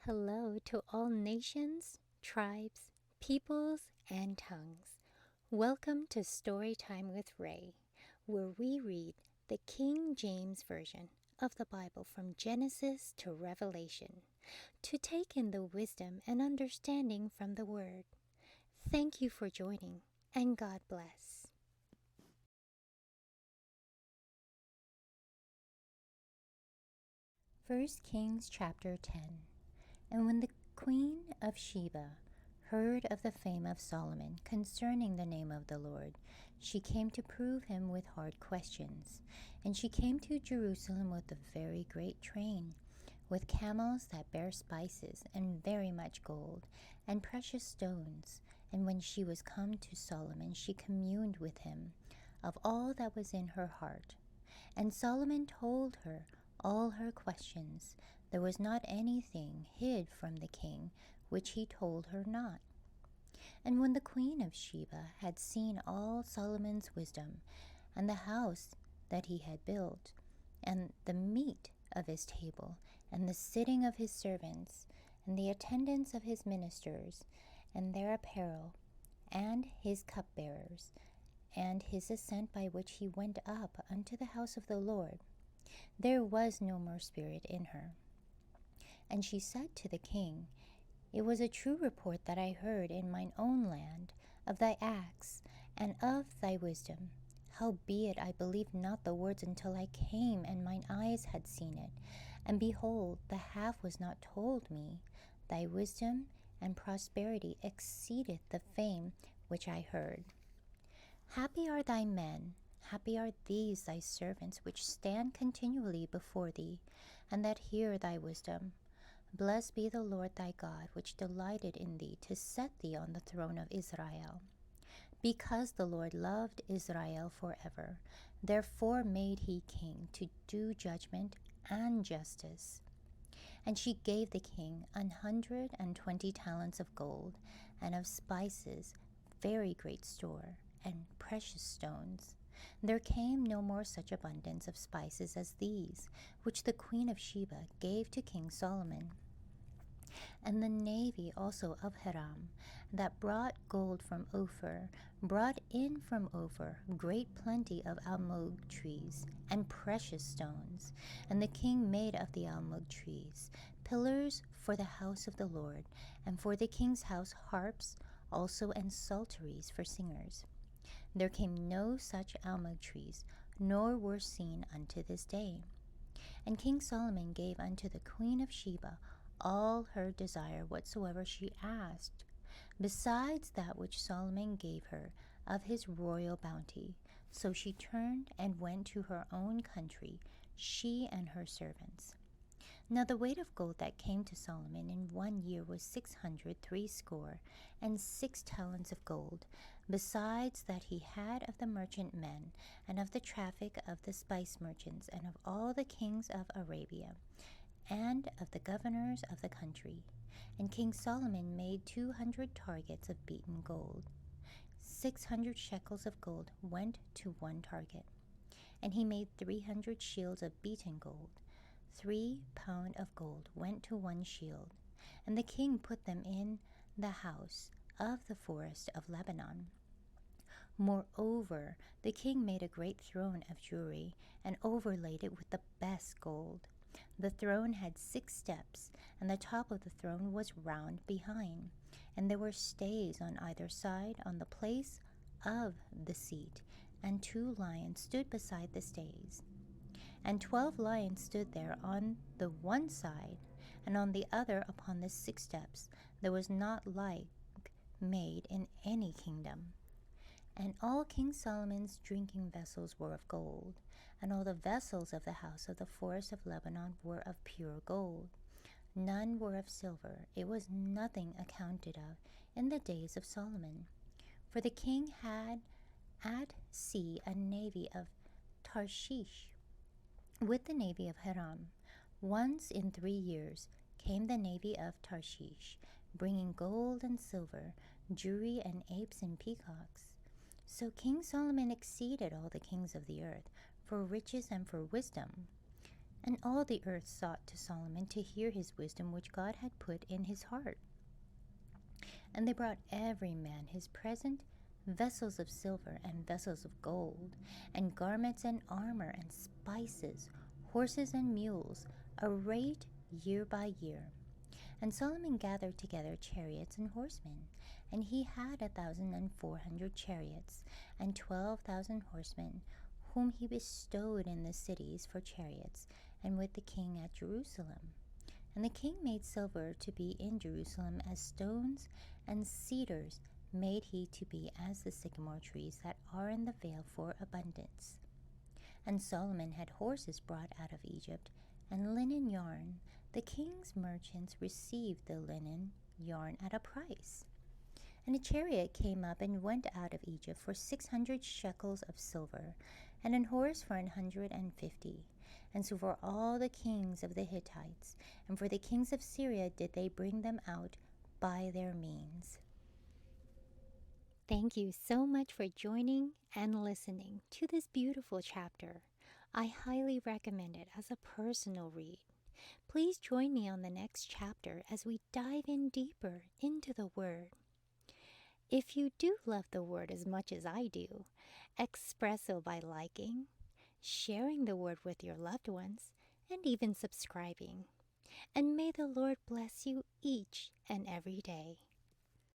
Hello to all nations, tribes, peoples, and tongues. Welcome to Storytime with Ray, where we read the King James Version of the Bible from Genesis to Revelation to take in the wisdom and understanding from the Word. Thank you for joining, and God bless. 1 Kings chapter 10. And when the Queen of Sheba heard of the fame of Solomon concerning the name of the Lord, she came to prove him with hard questions. And she came to Jerusalem with a very great train, with camels that bear spices, and very much gold, and precious stones. And when she was come to Solomon, she communed with him of all that was in her heart. And Solomon told her all her questions. There was not anything hid from the king which he told her not. And when the Queen of Sheba had seen all Solomon's wisdom, and the house that he had built, and the meat of his table, and the sitting of his servants, and the attendance of his ministers, and their apparel, and his cupbearers, and his ascent by which he went up unto the house of the Lord, there was no more spirit in her. And she said to the king, It was a true report that I heard in mine own land of thy acts and of thy wisdom. Howbeit I believed not the words until I came, and mine eyes had seen it. And behold, the half was not told me. Thy wisdom and prosperity exceedeth the fame which I heard. Happy are thy men, happy are these thy servants, which stand continually before thee, and that hear thy wisdom. Blessed be the Lord thy God, which delighted in thee to set thee on the throne of Israel. Because the Lord loved Israel forever, therefore made he king to do judgment and justice. And she gave the king 120 talents of gold, and of spices very great store, and precious stones. There came no more such abundance of spices as these, which the Queen of Sheba gave to King Solomon. And the navy also of Hiram, that brought gold from Ophir, brought in from Ophir great plenty of almug trees and precious stones. And the king made of the almug trees pillars for the house of the Lord, and for the king's house harps also, and psalteries for singers. There came no such almug trees, nor were seen unto this day. And King Solomon gave unto the Queen of Sheba all her desire whatsoever she asked, besides that which Solomon gave her of his royal bounty. So she turned and went to her own country, she and her servants. Now the weight of gold that came to Solomon in 1 year was 660 talents of gold, besides that he had of the merchantmen, and of the traffic of the spice merchants, and of all the kings of Arabia, and of the governors of the country. And King Solomon made 200 targets of beaten gold. 600 shekels of gold went to one target. And he made 300 shields of beaten gold. 3 pound of gold went to one shield. And the king put them in the house of the forest of Lebanon. Moreover, the king made a great throne of Jourie, and overlaid it with the best gold. The throne had 6 steps, and the top of the throne was round behind, and there were stays on either side on the place of the seat, and 2 lions stood beside the stays. And 12 lions stood there on the one side, and on the other upon the 6 steps. There was not like made in any kingdom. And all King Solomon's drinking vessels were of gold, and all the vessels of the house of the forest of Lebanon were of pure gold. None were of silver. It was nothing accounted of in the days of Solomon. For the king had at sea a navy of Tarshish, with the navy of Hiram. Once in 3 years came the navy of Tarshish, bringing gold and silver, jewelry and apes and peacocks. So King Solomon exceeded all the kings of the earth for riches and for wisdom. And all the earth sought to Solomon to hear his wisdom which God had put in his heart. And they brought every man his present, vessels of silver and vessels of gold, and garments and armor and spices, horses and mules, arrayed year by year. And Solomon gathered together chariots and horsemen, and he had 1,400 chariots, and 12,000 horsemen, whom he bestowed in the cities for chariots, and with the king at Jerusalem. And the king made silver to be in Jerusalem as stones, and cedars made he to be as the sycamore trees that are in the vale for abundance. And Solomon had horses brought out of Egypt, and linen yarn. The king's merchants received the linen yarn at a price. And a chariot came up and went out of Egypt for 600 shekels of silver, and an horse for 150. And so for all the kings of the Hittites, and for the kings of Syria did they bring them out by their means. Thank you so much for joining and listening to this beautiful chapter. I highly recommend it as a personal read. Please join me on the next chapter as we dive in deeper into the Word. If you do love the Word as much as I do, express so by liking, sharing the Word with your loved ones, and even subscribing. And may the Lord bless you each and every day.